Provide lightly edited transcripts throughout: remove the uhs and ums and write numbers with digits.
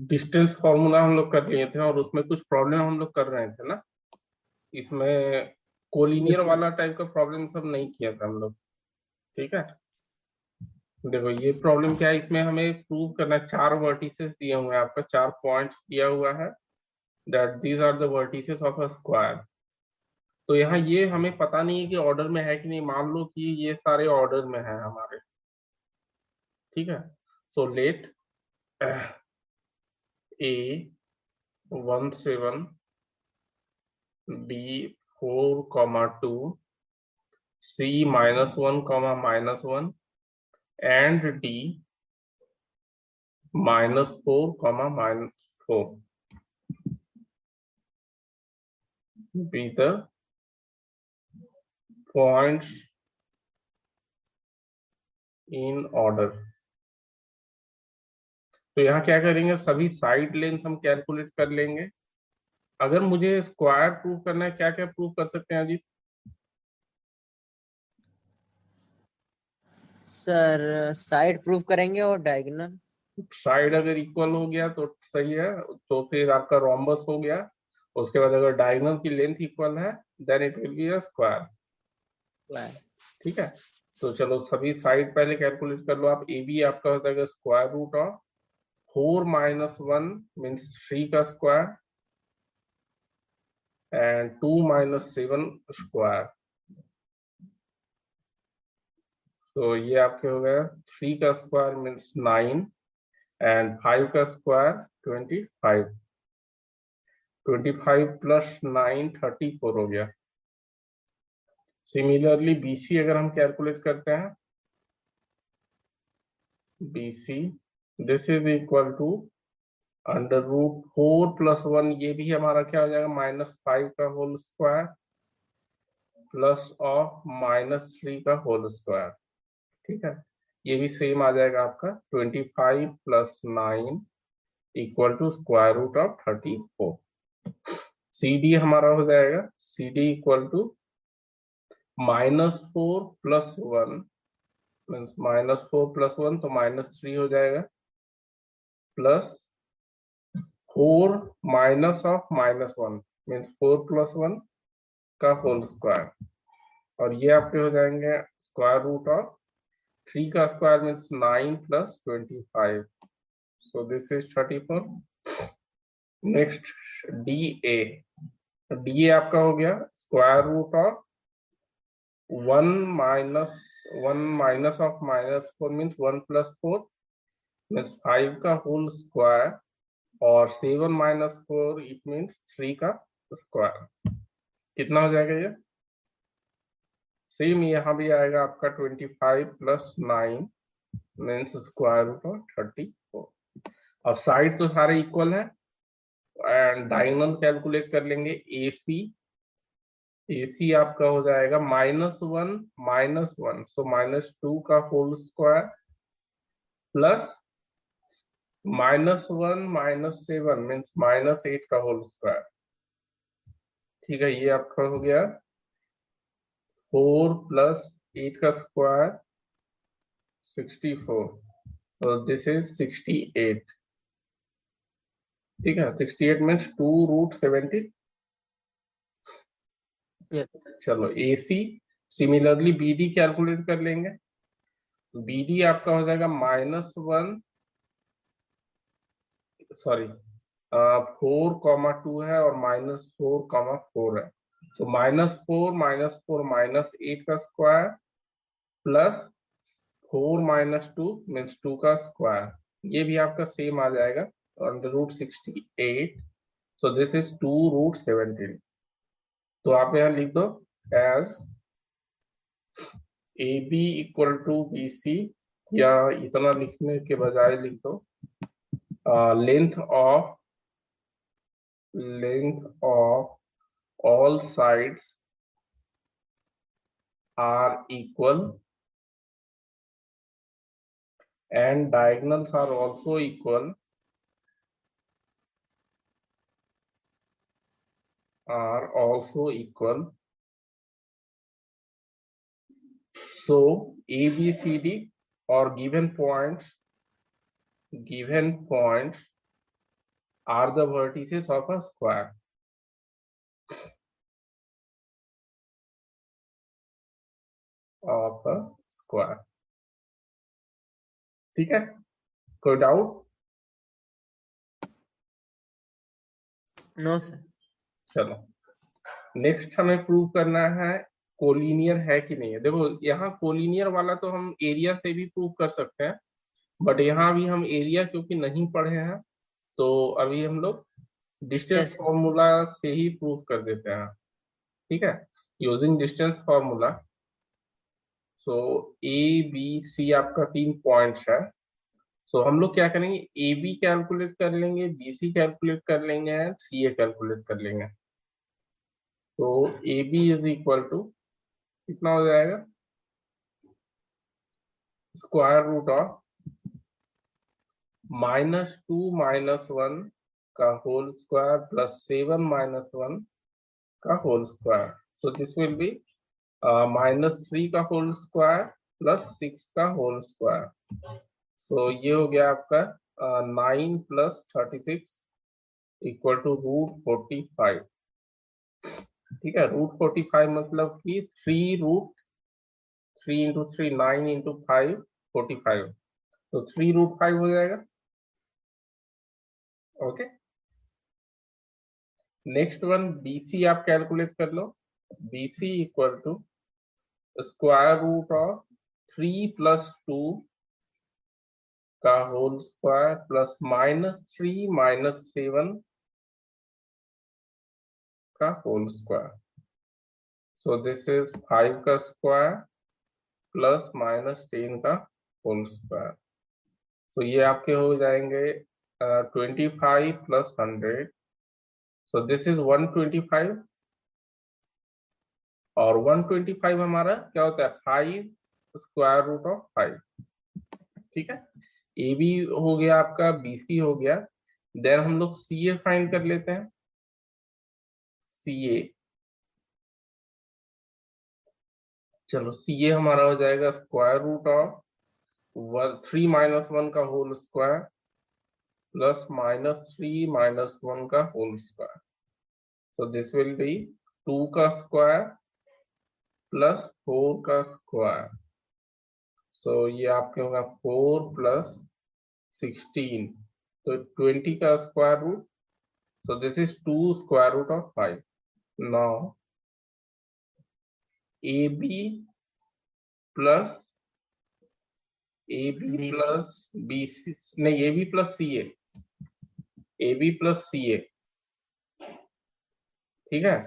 Distance formula हम लोग कर लिए थे और उसमें कुछ प्रॉब्लम हम लोग कर रहे थे ना। इसमें कोलिनियर वाला टाइप का प्रॉब्लम सब नहीं किया था हम लोग। ठीक है, देखो ये प्रॉब्लम क्या है, इसमें हमें प्रूव करना है। चार वर्टिसेस दिए हुए हैं, आपका चार पॉइंट्स दिया हुआ है, that these are the vertices of a square. तो यहाँ ये हमें पता नहीं है कि ऑर्डर में है कि नहीं। मान लो कि ये सारे ऑर्डर में है हमारे। ठीक है, so let A17, B4, 2, C -1, -1 and D -4, -4 be the points in order। तो यहाँ क्या करेंगे, सभी साइड लेंथ हम कैलकुलेट कर लेंगे। अगर मुझे स्क्वायर प्रूव करना है, क्या क्या प्रूव कर सकते हैं अजीत? सर साइड प्रूफ करेंगे और डायगोनल। साइड अगर इक्वल हो गया तो सही है, तो फिर आपका रोम्बस हो गया। उसके बाद अगर डायगोनल की लेंथ इक्वल है, then it will be a square. ठीक है, तो चलो सभी साइड पहले कैलकुलेट कर लो आप। ए बी आपका हो जाएगा स्क्वायर रूट ऑफ 4 - 1 मीन्स 3 का स्क्वायर एंड 2 - 7 स्क्वायर। सो ये आपके हो गया 3 का स्क्वायर मीन्स 9 एंड 5 का स्क्वायर 25। 25 + 9 34 हो गया। सिमिलरली BC अगर हम कैलकुलेट करते हैं, BC this is equal to √4 + 1, ये भी हमारा क्या हो जाएगा, -5 का होल स्क्वायर प्लस ऑफ -3 का होल स्क्वायर। ठीक है, ये भी सेम आ जाएगा आपका 25 + 9 equal to square root of 34। CD हमारा हो जाएगा CD इक्वल टू -4 + 1 मीन्स -4 + 1 तो -3 हो जाएगा, प्लस 4 माइनस ऑफ -1 मीन्स 4 + 1 का होल स्क्वायर। और ये आपके हो जाएंगे स्क्वायर रूट ऑफ 3 का square means 9 + 25। So this is 34। Next DA। DA आपका हो गया square root of 1 minus of -4 means 1 + 4 means 5 का होल स्क्वायर और 7 - 4 इट मीन्स 3 का स्क्वायर। कितना हो जाएगा ये? सेम यहाँ भी आएगा आपका 25 + 9 मीन्स स्क्वायर रूट ऑफ 34। अब साइड तो सारे इक्वल है एंड डायगोनल कैलकुलेट कर लेंगे। AC आपका हो जाएगा -1 सो -2 का होल स्क्वायर प्लस -1 - 7 मीन्स -8 का होल स्क्वायर। ठीक है, ये आपका हो गया 4 + 8 का स्क्वायर 64, तो दिस इज 68। ठीक है, 68 मीन्स 2√70। चलो AC सिमिलरली BD कैलकुलेट कर लेंगे। BD आपका हो जाएगा -1 सॉरी 4, 2 है और -4, 4 है, तो -4 - 4 -8 का स्क्वायर प्लस 4 - 2 मीन्स 2 का स्क्वायर। ये भी आपका सेम आ जाएगा √68। So this is 2√17। तो आप यहाँ लिख दो as AB equal to BC, या इतना लिखने के बजाय लिख दो length of all sides are equal and diagonals are also equal, so ABCD or given points are the vertices of a square. Of a square, ठीक है, कोई डाउट? No sir. चलो नेक्स्ट हमें प्रूव करना है कोलिनियर है कि नहीं है। देखो यहाँ कोलिनियर वाला तो हम एरिया से भी प्रूव कर सकते हैं, बट यहाँ भी हम एरिया क्योंकि नहीं पढ़े हैं तो अभी हम लोग डिस्टेंस Yes. फॉर्मूला से ही प्रूव कर देते हैं, ठीक है, using distance formula. So A B C आपका 3 पॉइंट्स है। सो हम लोग क्या करेंगे, ए बी कैलकुलेट कर लेंगे, बी सी कैलकुलेट कर लेंगे, सी ए कैलकुलेट कर लेंगे। तो A B is equal to कितना हो जाएगा, स्क्वायर रूट ऑफ -2 -1 का होल स्क्वायर प्लस 7 -1 का whole square. So this will be -3 का होल स्क्वायर प्लस 6 का होल स्क्वायर। सो ये हो गया आपका 9 + 36 इक्वल टू √45। ठीक है, √45 मतलब कि 3 इंटू 3 9 इंटू 5 45, तो 3√5 हो जाएगा। ओके, नेक्स्ट वन BC आप कैलकुलेट कर लो। BC equal to square root of 3 + 2 का होल स्क्वायर प्लस -3 -7 का whole square. So this is 5 का स्क्वायर प्लस -10 का होल स्क्वायर। सो ये आपके हो जाएंगे 25 + 100। सो दिस इज 125, और 125 हमारा क्या होता है, 5 स्क्वायर रूट ऑफ 5। ठीक है, ए बी हो गया आपका, BC हो गया। देन हम लोग CA फाइंड कर लेते हैं। CA, चलो CA हमारा हो जाएगा स्क्वायर रूट ऑफ 3 -1 का होल स्क्वायर प्लस -3 -1 का whole square. So this will be 2 का स्क्वायर प्लस 4 का स्क्वायर। सो ये आपके होगा 4 + 16, तो 20 का square root. So this is 2 square root of 5। Now AB plus AB BC. Plus BC, नहीं AB plus CA, AB plus CA, ठीक है,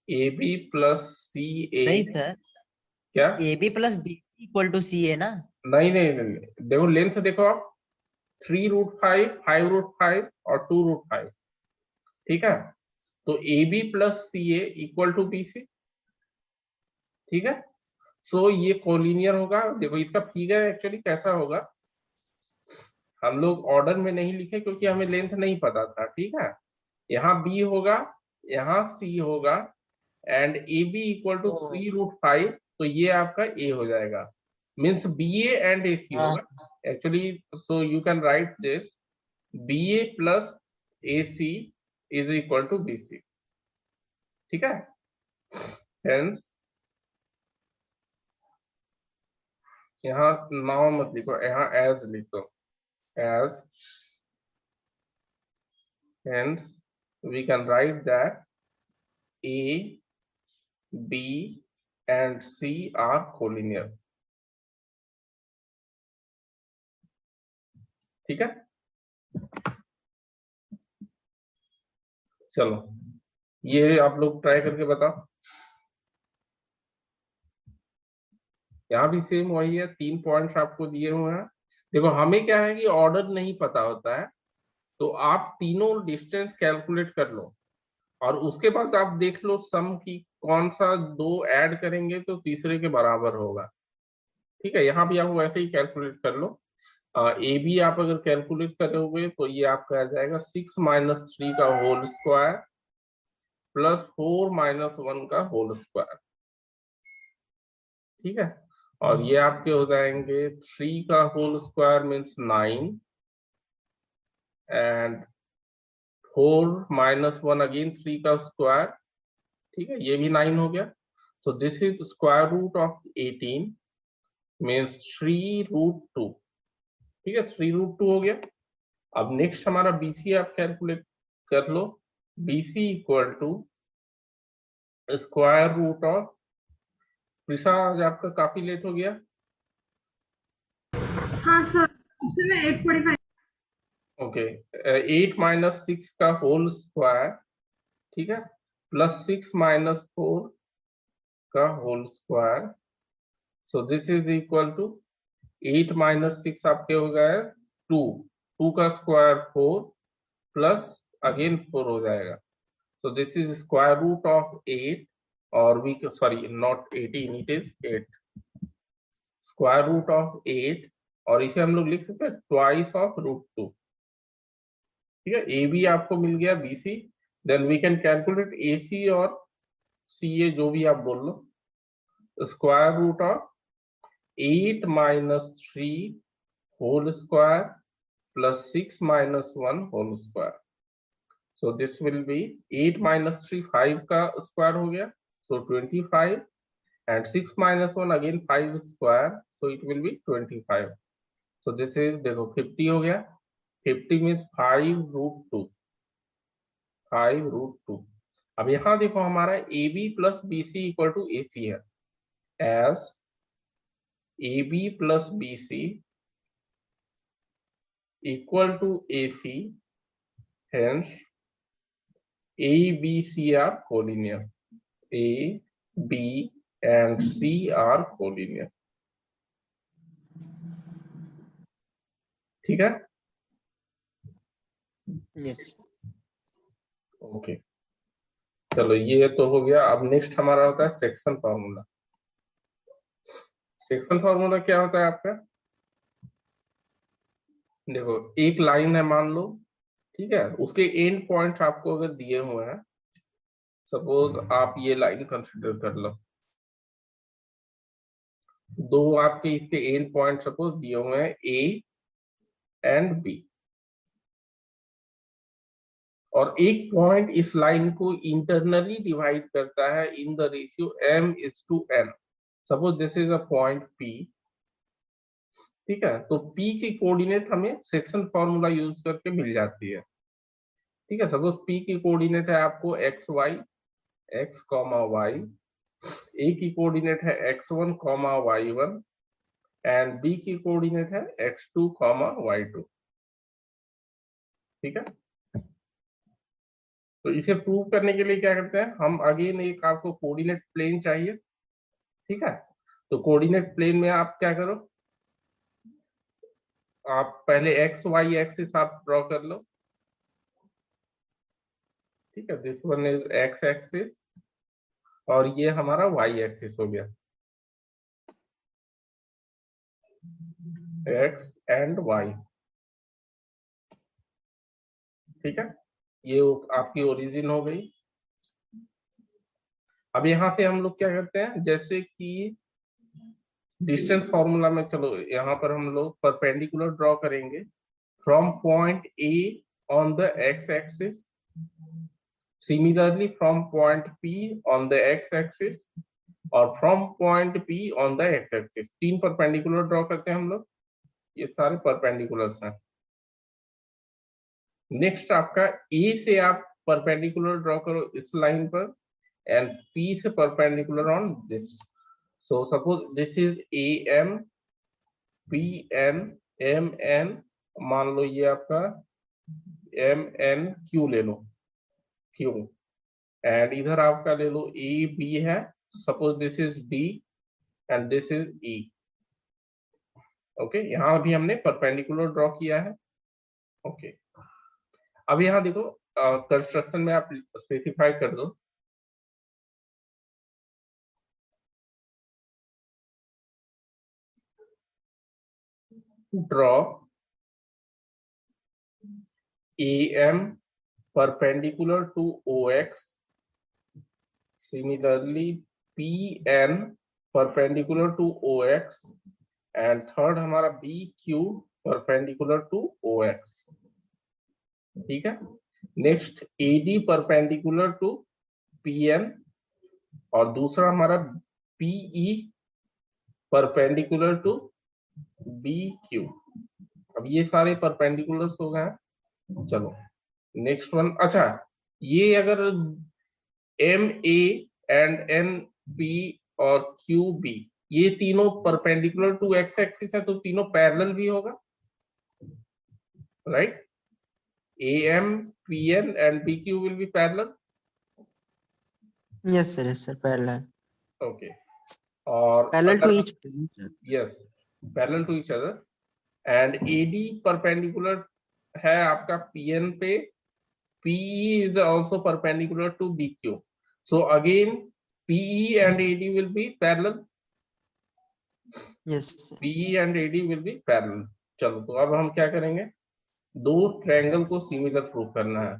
AB प्लस CA। नहीं सर, क्या? AB + BC equal to C है ना। नहीं, देखो लेंथ देखो आप, 3√5 5√5 और 2√5, ठीक है, तो AB plus CA equal to BC, ठीक है। सो ये कोलिनियर होगा। देखो इसका फिगर एक्चुअली कैसा होगा, हम लोग ऑर्डर में नहीं लिखे क्योंकि हमें लेंथ नहीं पता था, ठीक है। यहाँ B होगा, यहाँ C होगा, एंड AB इक्वल टू तो 3√5, तो ये आपका A हो जाएगा, मीन्स BA एंड AC हाँ, होगा actually. So you can write this, BA plus AC is equal to BC, ठीक है। हेंस यहाँ नाउ मत लिखो, यहाँ एज लिखो, as. Hence we can write that A, B and C are collinear, ठीक है। चलो ये आप लोग ट्राई करके बताओ। यहाँ भी सेम वही है, 3 पॉइंट्स आपको दिए हुए हैं। देखो हमें क्या है कि ऑर्डर नहीं पता होता है, तो आप तीनों डिस्टेंस कैलकुलेट कर लो और उसके बाद आप देख लो सम की कौन सा 2 ऐड करेंगे तो तीसरे के बराबर होगा, ठीक है। यहाँ भी आप वैसे ही कैलकुलेट कर लो। ए बी आप अगर कैलकुलेट करोगे तो ये आपका आ जाएगा 6 - 3 का होल स्क्वायर प्लस 4 -1 का होल स्क्वायर, ठीक है। और ये आपके हो जाएंगे 3 का whole square means 9 and 4 minus 1 again 3 का स्क्वायर, ठीक है, ये भी 9 हो गया। So this is square root of 18 means 3√2, ठीक है, 3√2 हो गया। अब नेक्स्ट हमारा बीसी आप कैलकुलेट कर लो। BC equal to square root of, Prisha आज आपका काफी लेट हो गया। हाँ सर, अब से मैं 8:45। ओके, 8 माइनस 6 का होल स्क्वायर, ठीक है, प्लस 6 माइनस 4 का whole square. So this is equal to 8 minus 6 आपके हो गया 2, 2 का स्क्वायर 4 प्लस अगेन 4 हो जाएगा। So this is square root of 8, or we sorry not 18, it is 8, square root of 8, और इसे हम लोग लिख सकते हैं twice of √2, ठीक है। ए बी आपको मिल गया BC, then we can calculate A C और सी ए, जो भी आप बोल लो। Square root of 8 minus 3 whole square plus 6 minus 1 whole square. So this will be 8 minus 3 5 का स्क्वायर हो गया, so 25, and 6 minus 1 again 5 square, so it will be 25. So this is देखो 50 हो गया, 50 means 5√2, 5√2। अब यहाँ देखो हमारा AB plus BC equal to AC है, as AB plus BC equal to AC, hence A, B, C are collinear. A, B and C are collinear. ठीक है, यस। ओके, चलो ये तो हो गया। अब नेक्स्ट हमारा होता है सेक्शन फार्मूला। सेक्शन फार्मूला क्या होता है आपका, देखो एक लाइन है मान लो, ठीक है, उसके एंड पॉइंट्स आपको अगर दिए हुए हैं, सपोज आप ये लाइन कंसिडर कर लो, दो आपके इसके एंड पॉइंट सपोज दिए हुए हैं ए एंड बी, और एक पॉइंट इस लाइन को इंटरनली डिवाइड करता है in the ratio m:n। Suppose this is a point P, ठीक है, तो P की कोऑर्डिनेट हमें सेक्शन फॉर्मूला यूज करके मिल जाती है, ठीक है। सपोज P की कोऑर्डिनेट है आपको xy, x, y, A की कोऑर्डिनेट है x1, y1, एंड B की कोऑर्डिनेट है x2, y2, ठीक है। तो इसे प्रूव करने के लिए क्या करते हैं हम, अगेन एक आपको कोऑर्डिनेट प्लेन चाहिए, ठीक है। तो कोऑर्डिनेट प्लेन में आप क्या करो, आप पहले एक्स वाई एक्सिस आप ड्रॉ कर लो, ठीक है, this one is x axis और ये हमारा वाई एक्सिस हो गया, एक्स एंड वाई, ठीक है, ये आपकी ओरिजिन हो गई। अब यहाँ से हम लोग क्या करते हैं, जैसे कि डिस्टेंस फॉर्मूला में, चलो यहाँ पर हम लोग परपेंडिकुलर ड्रॉ करेंगे from point A on the x axis, similarly from point P on the x axis, और from point P on the x axis. तीन परपेंडिकुलर ड्रॉ करते हैं हम लोग, ये सारे परपेंडिकुलर्स हैं। नेक्स्ट आपका ए से आप परपेंडिकुलर ड्रॉ करो इस लाइन पर, एंड P से perpendicular on this. So suppose this is AM, PN, MN, मान लो ये आपका MNQ ले लो, Q, एंड इधर आपका ले लो AB है, suppose this is D and this is E, okay. यहाँ भी हमने परपेंडिकुलर ड्रॉ किया है, ओके। अब यहाँ देखो कंस्ट्रक्शन में आप स्पेसिफाई कर दो, draw AM perpendicular to OX, similarly PN perpendicular to OX, and third हमारा BQ perpendicular to OX, ठीक है। नेक्स्ट AD परपेंडिकुलर टू PN और दूसरा हमारा PE परपेंडिकुलर टू BQ। अब ये सारे परपेंडिकुलर्स हो गए हैं। चलो नेक्स्ट वन, अच्छा ये अगर MA एंड NP और QB ये तीनों परपेंडिकुलर टू एक्स एक्सिस है तो तीनों पैरेलल भी होगा, right? AM, PN and PQ will be parallel. Yes sir, parallel. Okay. और Parallel to अगर each other. yes, parallel to each other and AD perpendicular है आपका PN पे, PE is also perpendicular to BQ. So again PE and AD will be parallel. Yes sir. PE and AD will be parallel. चलो तो अब हम क्या करेंगे, दो ट्रायंगल को सिमिलर प्रूव करना है।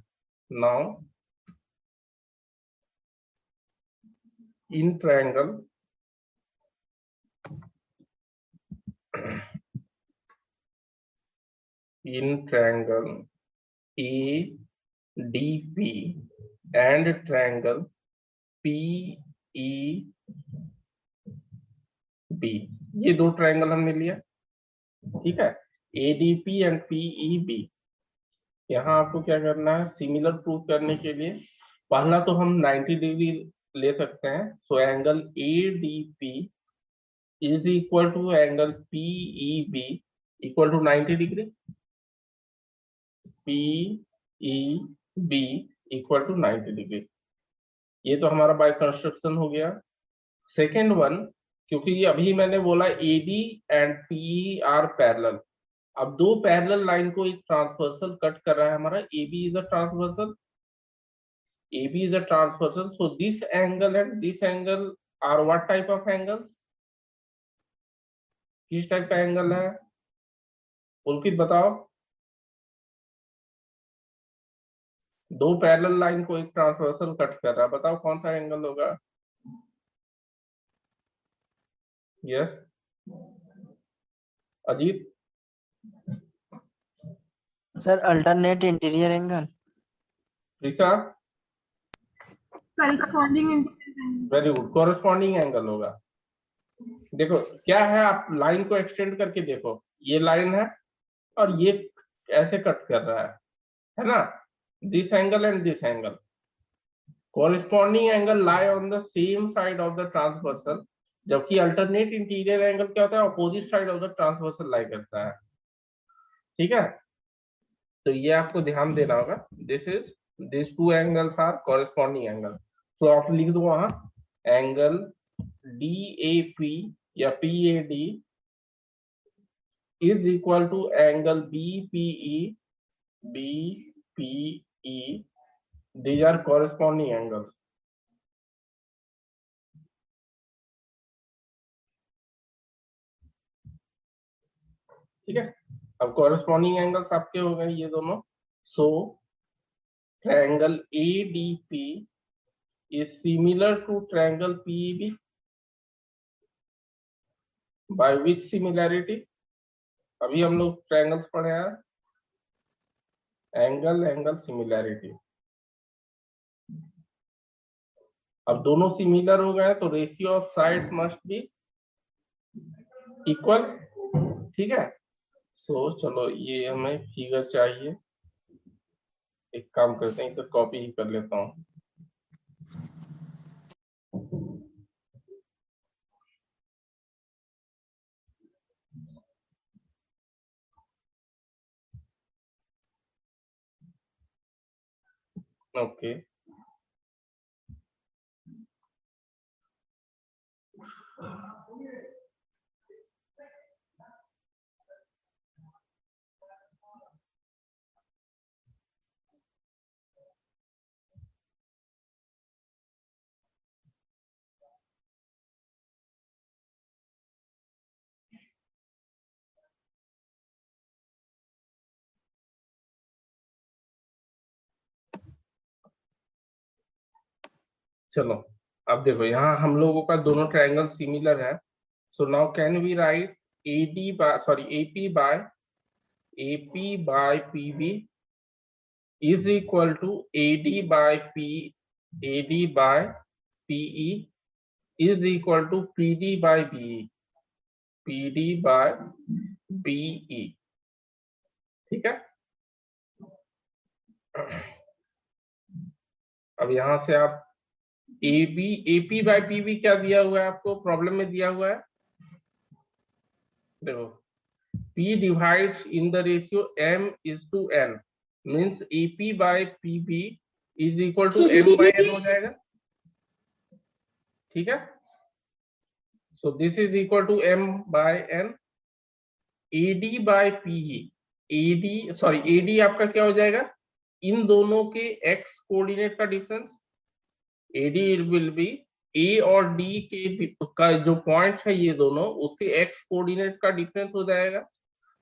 Now in triangle ADP and triangle PEB, ये दो ट्रायंगल हमने लिया, ठीक है? ADP and PEB। यहाँ आपको क्या करना है, सिमिलर प्रूव करने के लिए पहला तो हम 90 डिग्री ले सकते हैं। So angle ADP is equal to angle PEB equal to 90 degree, PEB equal to 90 degree. ये तो हमारा बाय कंस्ट्रक्शन हो गया। सेकेंड वन, क्योंकि ये अभी मैंने बोला AD and PE are parallel, अब दो पैरेलल लाइन को एक ट्रांसवर्सल कट कर रहा है हमारा, AB is a transversal, AB is a transversal, so this angle and this angle are what type of angles? किस टाइप का एंगल है पुलकित बताओ? दो पैरेलल लाइन को एक ट्रांसवर्सल कट कर रहा है, बताओ कौन सा एंगल होगा? Yes Ajit? Sir, alternate interior angle. प्रीसा? corresponding interval. Very good, corresponding angle होगा। देखो क्या है, आप लाइन को एक्सटेंड करके देखो, ये लाइन है और ये ऐसे कट कर रहा है ना? This angle and this angle, corresponding angle lie on the same side of the transversal, जबकि अल्टरनेट इंटीरियर एंगल क्या होता है, opposite side of the transversal lie करता है, ठीक है? तो ये आपको ध्यान देना होगा। This two angles are corresponding angle. तो आप लिख दो वहां एंगल DAP या PAD is equal to angle BPE, these are corresponding angles, ठीक है? अब कोरस्पॉन्डिंग एंगल्स आपके हो गए ये दोनों। सो triangle ADP is similar to triangle PEB by which similarity? अभी हम लोग ट्रायंगल्स पढ़े हैं, एंगल सिमिलैरिटी। अब दोनों सिमिलर हो गए तो ratio of sides must be equal, ठीक है? सो चलो ये हमें फिगर चाहिए, एक काम करते हैं, इसे कॉपी ही कर लेता हूँ। ओके चलो अब देखो यहाँ हम लोगों का दोनों ट्रायंगल सिमिलर है। So now can we write AP by PB is equal to AD by PE is equal to PD by BE, ठीक है। अब यहां से आप AP by PB क्या दिया हुआ है आपको, प्रॉब्लम में दिया हुआ है, देखो P divides in the ratio M is to N, means AP by PB is equal to M by N हो जाएगा, ठीक है। So this is equal to M by N। AD by PE, AD आपका क्या हो जाएगा, इन दोनों के x कोऑर्डिनेट का difference, AD will be A और D का जो पॉइंट है ये दोनों, उसके x कोऑर्डिनेट का डिफरेंस हो जाएगा।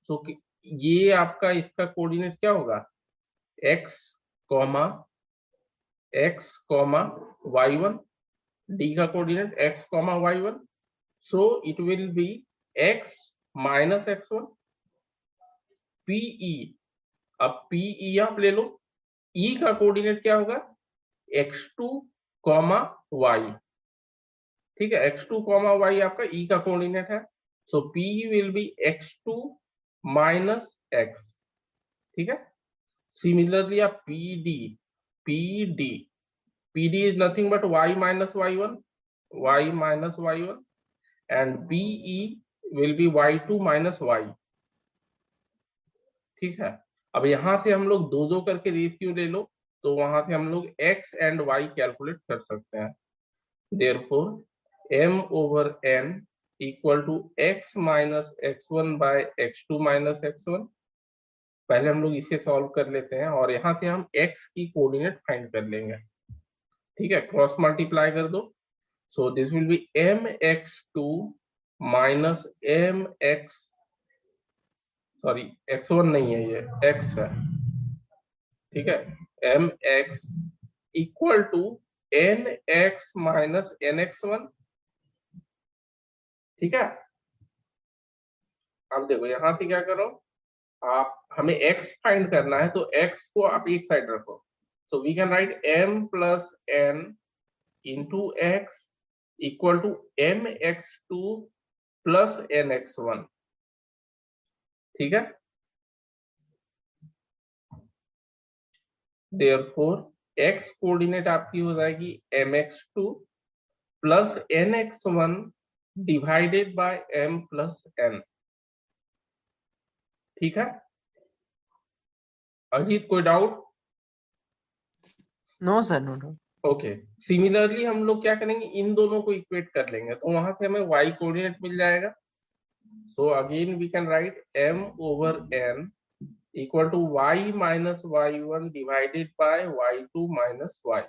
सो ये आपका इसका कोऑर्डिनेट क्या होगा, x कॉमा y1, D का coordinate x comma y1, so it will B x minus x1। PE, अब PE आप ले लो, E का कोऑर्डिनेट क्या होगा, x2 कॉमा y, ठीक है, x2 कॉमा y आपका E का कोऑर्डिनेट है। सो PE will be x2 minus x, ठीक है। सिमिलरली आप PD is nothing but y minus y1 and BE will be y2 minus y, ठीक है। अब यहां से हम लोग दो करके रेशियो ले लो, तो वहां से हम लोग x एंड y कैलकुलेट कर सकते हैं। Therefore M over n equal to x minus x1 by x2 minus x1। पहले हम लोग इसे सॉल्व कर लेते हैं और यहाँ से हम x की कोऑर्डिनेट फाइंड कर लेंगे, ठीक है, क्रॉस मल्टीप्लाई कर दो। So this will be mx2 minus x1 नहीं है, ये x है, ठीक है, mx equal to nx minus nx1, ठीक है। अब देखो यहां से क्या करो, आप हमें x फाइंड करना है, तो x को आप एक साइड रखो, so we can write m plus n into x equal to mx2 plus nx1, ठीक है। Therefore x कोऑर्डिनेट आपकी हो जाएगी mx2 plus nx1 divided by m plus n, ठीक है। अजीत कोई doubt? No sir, no doubt. Okay, similarly हम लोग क्या करेंगे, इन दोनों को इक्वेट कर लेंगे, तो वहां से हमें y कोऑर्डिनेट मिल जाएगा। So again we can write m over n equal to y minus y1 divided by y2 minus y।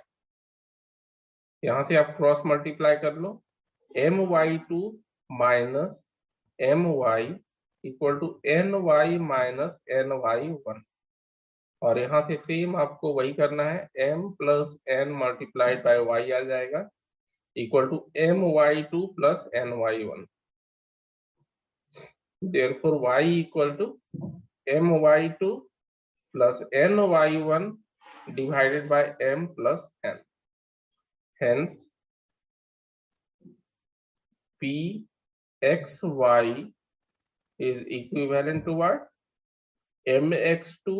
यहां से आप क्रॉस मल्टीप्लाई कर लो, my2 minus my equal to ny minus ny1, और यहाँ से सेम आपको वही करना है, m plus n multiplied by y आ जाएगा equal to my2 plus ny1। Therefore y equal to my2 plus ny1 divided by m plus n। Hence pxy is equivalent to what, mx2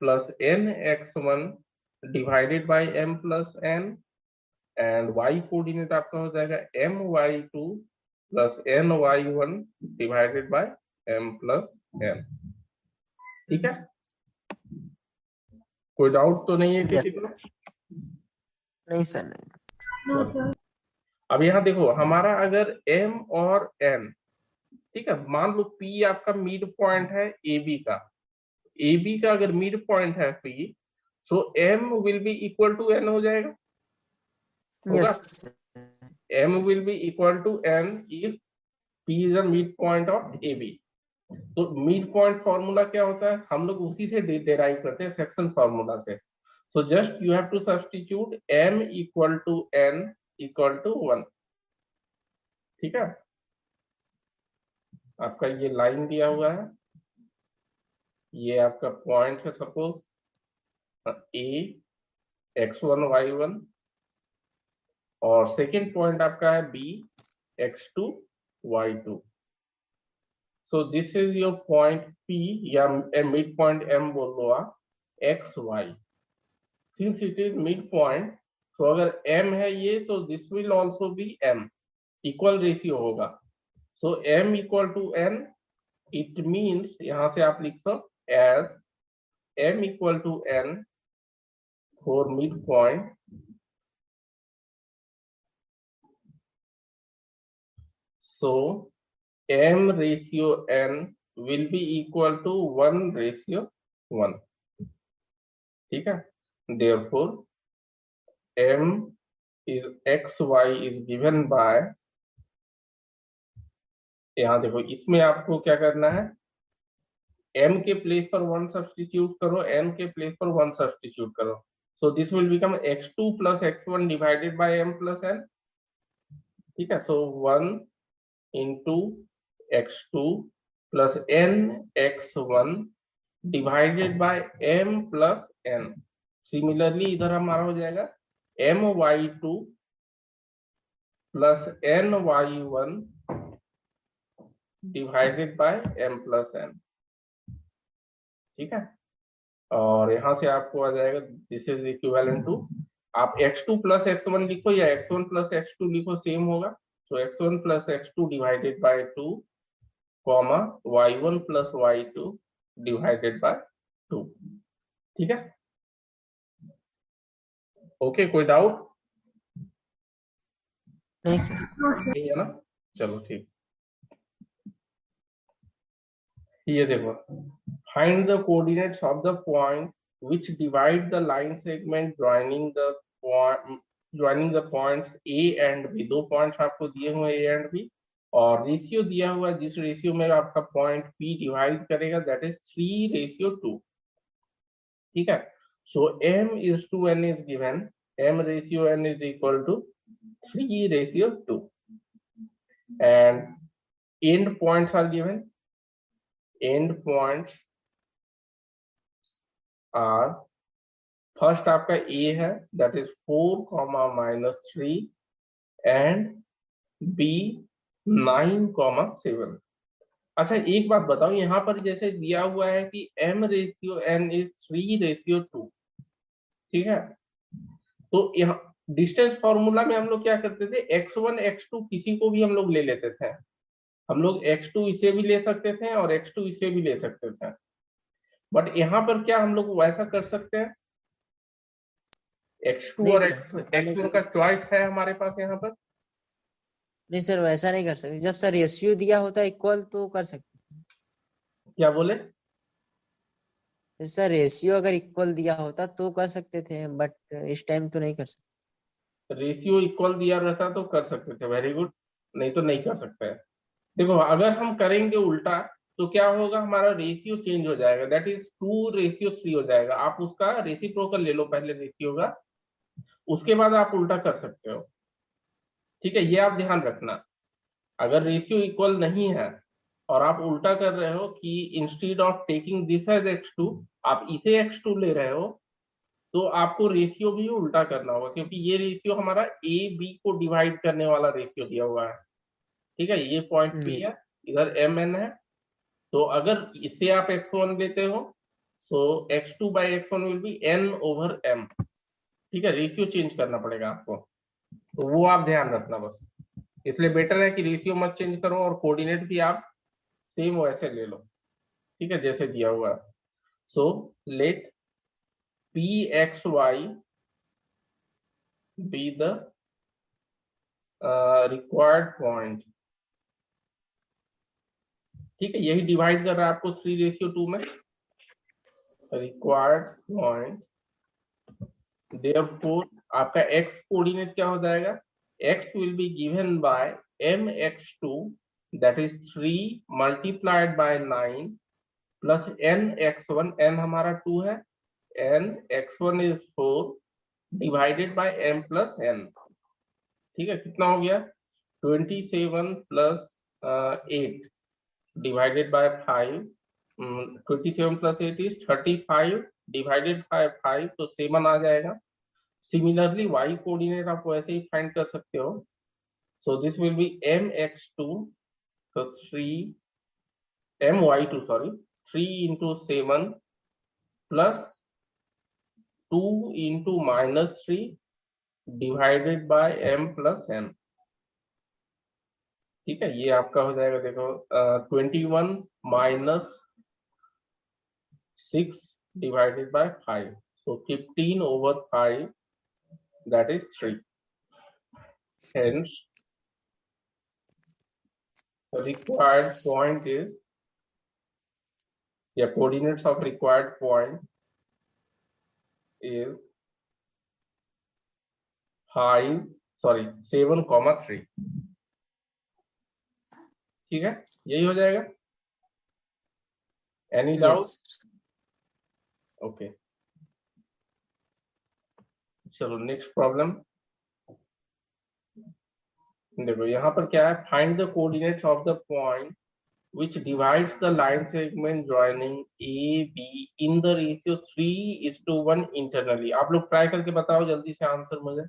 plus nx1 divided by m plus n, and y coordinate आपका हो जाएगा my2 plus ny1 divided by m plus n, ठीक है। कोई doubt तो नहीं है किसी को? नहीं सर, नहीं। No sir. अब यहाँ देखो हमारा अगर m और n, ठीक है, मान लो p आपका मिड पॉइंट है AB का अगर मिड पॉइंट है p, so m will be equal to n हो जाएगा, होगा। Yes. m will be equal to n if p is a midpoint of AB। तो मिड पॉइंट फॉर्मूला क्या होता है, हम लोग उसी से डेराइव करते हैं, सेक्शन फॉर्मूला से। So just you have to substitute m equal to n equal to 1, ठीक है। आपका ये लाइन दिया हुआ है, ये आपका पॉइंट है सपोज, ए x1 y1 और सेकेंड पॉइंट आपका है B x2 y2. So this is your point P या मिड पॉइंट M बोल लो आप x y. Since it is midpoint, तो अगर M है ये तो this will also be M, equal ratio होगा. So M equal to N, it means यहां से आप लिख सो as M equal to N for midpoint. So M ratio N will be equal to 1 ratio 1. ठीक है. Therefore M is XY is given by, यहाँ देखो इसमें आपको क्या करना है, M के प्लेस पर 1 सब्स्टिट्यूट करो, N के प्लेस पर 1 सब्स्टिट्यूट करो. So this will become x2 plus x1 divided by M plus N. ठीक है. So 1 into x2 plus n x1 divided by m plus n. Similarly इधर हमारा हो जाएगा m y2 plus n y1 divided by m plus n. ठीक है. और यहां से आपको आ जाएगा दिस इज इक्विवेलेंट टू, आप x2 plus x1 लिखो या x1 plus x2 लिखो, सेम होगा. So x1 plus x2 divided by 2, comma y1 plus y2 divided by 2. ठीक है. ओके, कोई डाउट नहीं सर. नहीं है ना? चलो ठीक. ये देखो, find the coordinates of the point which divide the line segment joining the points A and B. दो पॉइंट्स आपको दिए हुए A and B और रेशियो दिया हुआ, जिस रेशियो में आपका पॉइंट P डिवाइड करेगा दैट इज 3:2. ठीक है. सो M is to N is given, M ratio N is equal to 3:2 and end points are given. End points are, first आपका A है दैट इज 4, -3 एंड B 9, 7. अच्छा एक बात बताओ, यहाँ पर जैसे दिया हुआ है कि M रेशियो N इज 3:2. ठीक है. तो यहाँ डिस्टेंस फॉर्मूला में हम लोग क्या करते थे, x1 x2 किसी को भी हम लोग ले लेते थे. हम लोग x2 इसे भी ले सकते थे और x2 इसे भी ले सकते थे. बट यहाँ पर क्या हम लोग वैसा कर सकते हैं, x2 नहीं और सर. x1 का चॉइस है हमारे पास यहाँ पर. नहीं सर, वैसा नहीं कर सकते. जब सर रेशियो दिया होता है इक्वल तो कर सकते हैं. क्या बोले? सर रेशियो अगर इक्वल दिया होता तो कर सकते थे, बट इस टाइम तो नहीं कर सकते. रेशियो इक्वल दिया रहता तो कर सकते थे. Very good. नहीं तो नहीं कर सकते हैं. देखो अगर हम करेंगे उल्टा तो क्या होगा, हमारा रेशियो चेंज हो जाएगा, दैट इज 2:3 हो जाएगा. आप उसका रेसिप्रोकल ले लो पहले रेशियो का, उसके बाद आप उल्टा कर सकते हो. ठीक है, ये आप ध्यान रखना. अगर रेशियो इक्वल नहीं है और आप उल्टा कर रहे हो कि instead of taking this as x2 आप इसे x2 ले रहे हो, तो आपको रेशियो भी उल्टा करना होगा, क्योंकि ये रेशियो हमारा ए बी को डिवाइड करने वाला रेशियो दिया हुआ है. ठीक है. ये पॉइंट P है, इधर mn है. तो अगर इसे आप x1 लेते हो, सो x2 by x1 will be n/m. ठीक है. रेशियो चेंज करना पड़ेगा आपको, तो वो आप ध्यान रखना बस. इसलिए बेटर है कि रेशियो मत चेंज करो और कोऑर्डिनेट भी आप सेम वैसे ले लो. ठीक है, जैसे दिया हुआ है. So let Pxy be the required point. ठीक है, यही डिवाइड कर रहा है आपको 3:2 में. रिक्वायर्ड पॉइंट, therefore आपका x कोऑर्डिनेट क्या हो जाएगा, x will be given by mx2 that is 3 multiplied by 9 plus nx1, n हमारा 2 है, n x1 is 4 divided by m plus n. ठीक है, कितना हो गया, 27 plus 8 divided by 5. 27 plus 8 is 35 divided by 5 तो 7 आ जाएगा। सिमिलरली y कोऑर्डिनेट आप वैसे ही फाइंड कर सकते हो। सो दिस विल बी mx2 तो my2 sorry 3 into 7 plus 2 into -3 divided by m plus n। ठीक है, ये आपका हो जाएगा, देखो 21 minus 6 divided by 5, so 15 over 5, that is 3. Hence the required point is, the coordinates of required point is 7,3। ठीक है, यही हो जाएगा। Any doubt? Yes. ओके, चलो नेक्स्ट प्रॉब्लम देखो। यहाँ पर क्या है, find the coordinates of the point which divides the line segment joining A, B in the ratio 3:1 internally। आप लोग ट्राई करके बताओ जल्दी से आंसर मुझे।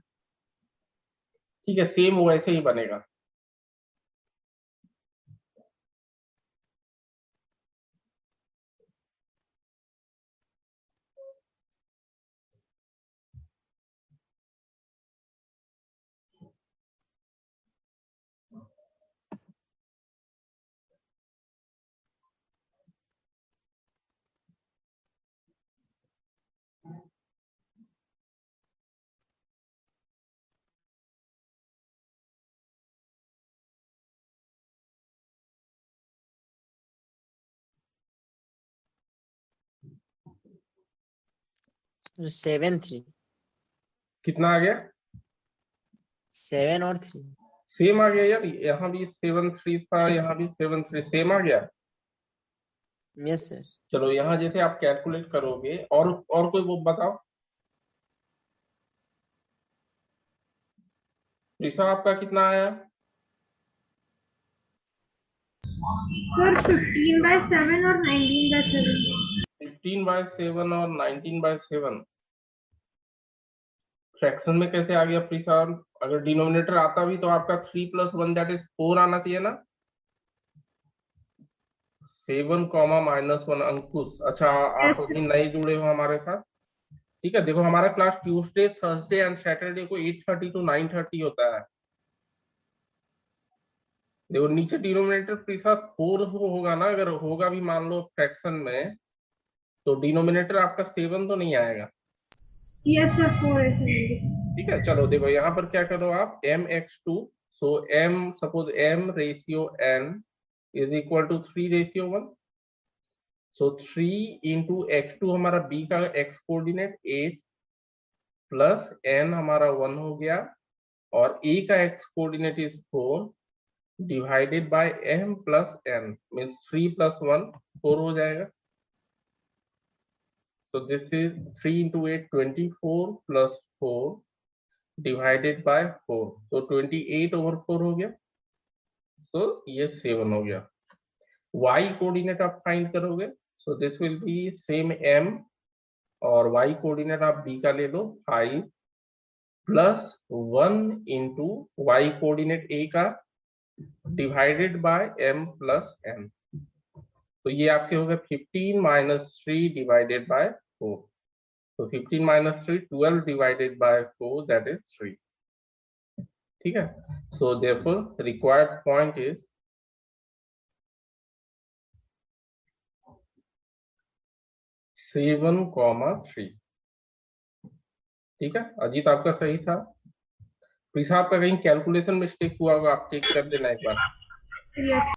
ठीक है, सेम वैसे ही बनेगा। तो 7 3 कितना आ गया? 7 और 3। सेम आ गया यार, यहाँ भी 7 3 था, यहाँ भी 7 3 सेम आ गया। Yes sir. चलो यहाँ जैसे आप कैलकुलेट करोगे, और कोई वो बताओ। ऋषा आपका कितना आया? सर 15/7 और 19/7। 15/7 और 19/7 फ्रैक्शन में कैसे आ गया प्लीज? अगर डिनोमिनेटर आता भी तो आपका 3 + 1 दैट इज 4 आना चाहिए ना। 7, -1 अंकुश, अच्छा आप अभी नए जुड़े हो हमारे साथ। ठीक है, देखो हमारा class Tuesday, Thursday and Saturday को 8:30 to 9:30 होता है। देखो नीचे डिनोमिनेटर के साथ 4 होगा ना, अगर होगा भी मान लो फ्रैक्शन में, तो डिनोमिनेटर आपका 7 तो नहीं आएगा। यस सर 4 ऐसे। ठीक है, चलो देखो यहाँ पर क्या करो आप, mx2, so m suppose m ratio n is equal to 3:1, सो 3 into x2 हमारा b का x कोऑर्डिनेट 8 प्लस n हमारा 1 हो गया, और a का x coordinate is 4 divided by m plus n, means 3 + 1 4 हो जाएगा। So this is 3 into 8 24 plus 4 divided by 4, so 28 over 4 हो गया। So ये 7 हो गया। y कोऑर्डिनेट आप फाइंड करोगे, so this will be same m, और y कोऑर्डिनेट आप b का ले लो 5 plus 1 into y coordinate a का divided by m plus n, तो ये आपके हो गए 15 - 3 डिवाइडेड बाय 4, तो 15 - 3 12 डिवाइडेड बाय 4 दैट इज 3। ठीक है, so therefore required point is 7,3। ठीक है, अजीत आपका सही था। प्रीसा आपका कहीं कैलकुलेशन मिस्टेक हुआ होगा, आप चेक कर देना एक बार। यस।